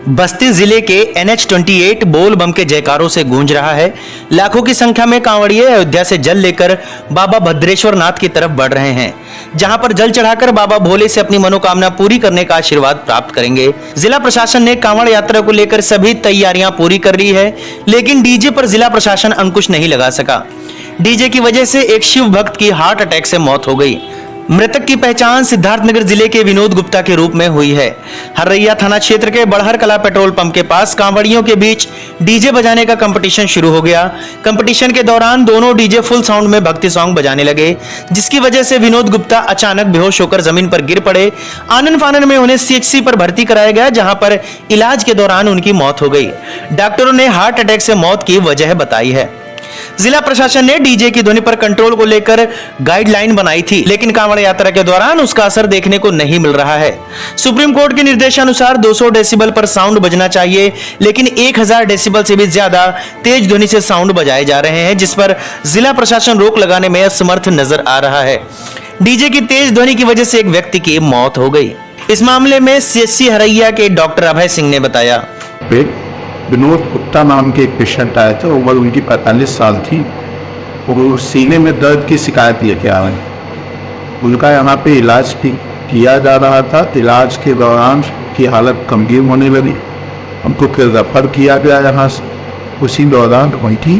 बस्ती जिले के NH-28 बोल बम के जयकारों से गूंज रहा है। लाखों की संख्या में कांवड़िए अयोध्या से जल लेकर बाबा भद्रेश्वर नाथ की तरफ बढ़ रहे हैं, जहां पर जल चढ़ाकर बाबा भोले से अपनी मनोकामना पूरी करने का आशीर्वाद प्राप्त करेंगे। जिला प्रशासन ने कांवड़ यात्रा को लेकर सभी तैयारियां पूरी कर ली है, लेकिन डीजे पर जिला प्रशासन अंकुश नहीं लगा सका। डीजे की वजह से एक शिव भक्त की हार्ट अटैक से मौत हो गई। मृतक की पहचान सिद्धार्थनगर जिले के विनोद गुप्ता के रूप में हुई है। हरैया थाना क्षेत्र के बड़हर कला पेट्रोल पंप के पास कांवड़ियों के बीच डीजे बजाने का कंपटीशन शुरू हो गया। कंपटीशन के दौरान दोनों डीजे फुल साउंड में भक्ति सॉन्ग बजाने लगे, जिसकी वजह से विनोद गुप्ता अचानक बेहोश होकर जमीन पर गिर पड़े। आनन फानन में उन्हें CHC पर भर्ती कराया गया, जहां पर इलाज के दौरान उनकी मौत हो गई। डॉक्टरों ने हार्ट अटैक से मौत की वजह बताई है। जिला प्रशासन ने डीजे की ध्वनि पर कंट्रोल को लेकर गाइडलाइन बनाई थी, लेकिन कांवड़ यात्रा के दौरान उसका असर देखने को नहीं मिल रहा है। सुप्रीम कोर्ट के निर्देशानुसार 200 डेसिबल पर साउंड बजना चाहिए, लेकिन 1000 डेसिबल से भी ज्यादा तेज ध्वनि से साउंड बजाए जा रहे हैं, जिस पर जिला प्रशासन रोक लगाने में असमर्थ नजर आ रहा है। डीजे की तेज ध्वनि की वजह से एक व्यक्ति की मौत हो गई। इस मामले में CHC हरैया के डॉक्टर अभय सिंह ने बताया, विनोद गुप्ता नाम के एक पेशेंट आए थे। उम्र उनकी 45 साल थी। वो सीने में दर्द की शिकायत लेके आ रहे हैं। उनका यहाँ पे इलाज किया जा रहा था। इलाज के दौरान की हालत गंभीर होने लगी। हमको फिर रेफर किया गया यहाँ से। उसी दौरान उनकी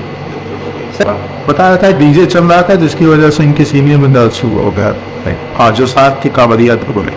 बता रहा था डीजे चल रहा था, जिसकी वजह से इनके सीने में दर्द शुरू हो गया। जो साथ की कांवड़िया तो बोले